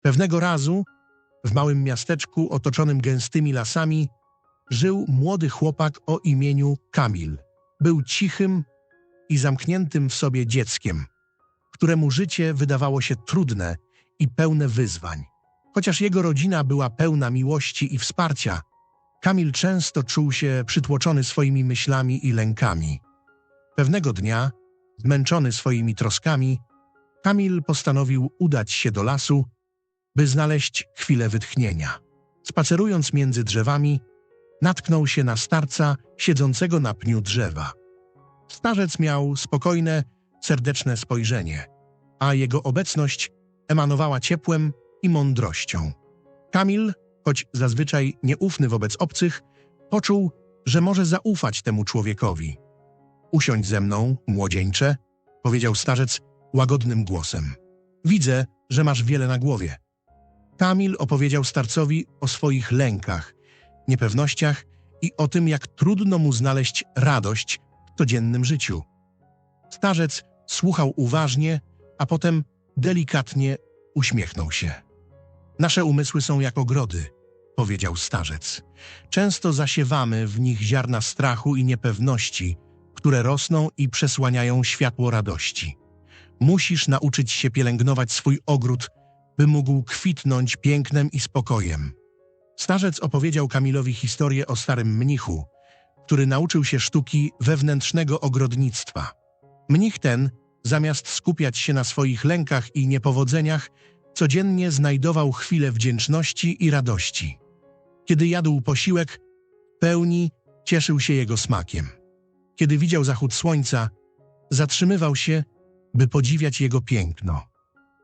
Pewnego razu w małym miasteczku otoczonym gęstymi lasami żył młody chłopak o imieniu Kamil. Był cichym i zamkniętym w sobie dzieckiem, któremu życie wydawało się trudne i pełne wyzwań. Chociaż jego rodzina była pełna miłości i wsparcia, Kamil często czuł się przytłoczony swoimi myślami i lękami. Pewnego dnia, zmęczony swoimi troskami, Kamil postanowił udać się do lasu, by znaleźć chwilę wytchnienia. Spacerując między drzewami, natknął się na starca siedzącego na pniu drzewa. Starzec miał spokojne, serdeczne spojrzenie, a jego obecność emanowała ciepłem i mądrością. Kamil, choć zazwyczaj nieufny wobec obcych, poczuł, że może zaufać temu człowiekowi. „Usiądź ze mną, młodzieńcze”, powiedział starzec łagodnym głosem. „Widzę, że masz wiele na głowie”. Kamil opowiedział starcowi o swoich lękach, niepewnościach i o tym, jak trudno mu znaleźć radość w codziennym życiu. Starzec słuchał uważnie, a potem delikatnie uśmiechnął się. „Nasze umysły są jak ogrody”, powiedział starzec. „Często zasiewamy w nich ziarna strachu i niepewności, które rosną i przesłaniają światło radości. Musisz nauczyć się pielęgnować swój ogród, by mógł kwitnąć pięknem i spokojem”. Starzec opowiedział Kamilowi historię o starym mnichu, który nauczył się sztuki wewnętrznego ogrodnictwa. Mnich ten, zamiast skupiać się na swoich lękach i niepowodzeniach, codziennie znajdował chwilę wdzięczności i radości. Kiedy jadł posiłek, w pełni cieszył się jego smakiem. Kiedy widział zachód słońca, zatrzymywał się, by podziwiać jego piękno.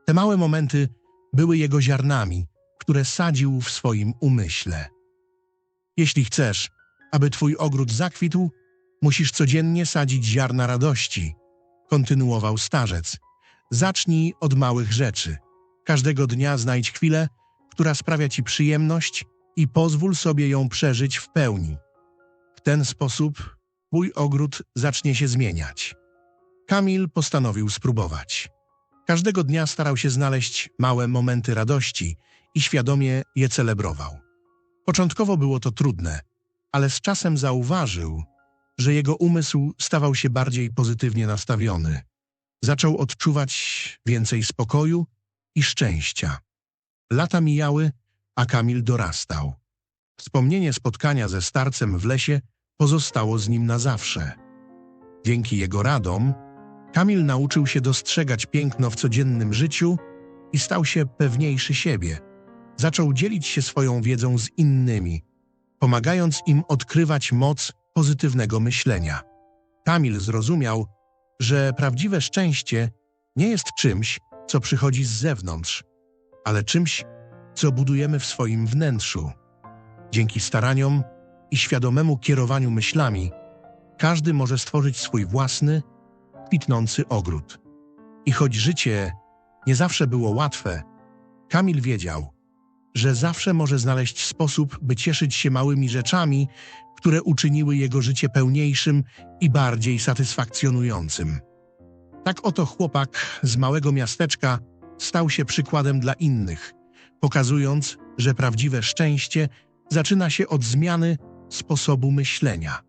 Te małe momenty były jego ziarnami, które sadził w swoim umyśle. „Jeśli chcesz, aby twój ogród zakwitł, musisz codziennie sadzić ziarna radości”, kontynuował starzec. „Zacznij od małych rzeczy. Każdego dnia znajdź chwilę, która sprawia ci przyjemność i pozwól sobie ją przeżyć w pełni. W ten sposób twój ogród zacznie się zmieniać”. Kamil postanowił spróbować. Każdego dnia starał się znaleźć małe momenty radości i świadomie je celebrował. Początkowo było to trudne, ale z czasem zauważył, że jego umysł stawał się bardziej pozytywnie nastawiony. Zaczął odczuwać więcej spokoju i szczęścia. Lata mijały, a Kamil dorastał. Wspomnienie spotkania ze starcem w lesie pozostało z nim na zawsze. Dzięki jego radom Kamil nauczył się dostrzegać piękno w codziennym życiu i stał się pewniejszy siebie. Zaczął dzielić się swoją wiedzą z innymi, pomagając im odkrywać moc pozytywnego myślenia. Kamil zrozumiał, że prawdziwe szczęście nie jest czymś, co przychodzi z zewnątrz, ale czymś, co budujemy w swoim wnętrzu. Dzięki staraniom i świadomemu kierowaniu myślami, każdy może stworzyć swój własny, kwitnący ogród. I choć życie nie zawsze było łatwe, Kamil wiedział, że zawsze może znaleźć sposób, by cieszyć się małymi rzeczami, które uczyniły jego życie pełniejszym i bardziej satysfakcjonującym. Tak oto chłopak z małego miasteczka stał się przykładem dla innych, pokazując, że prawdziwe szczęście zaczyna się od zmiany sposobu myślenia.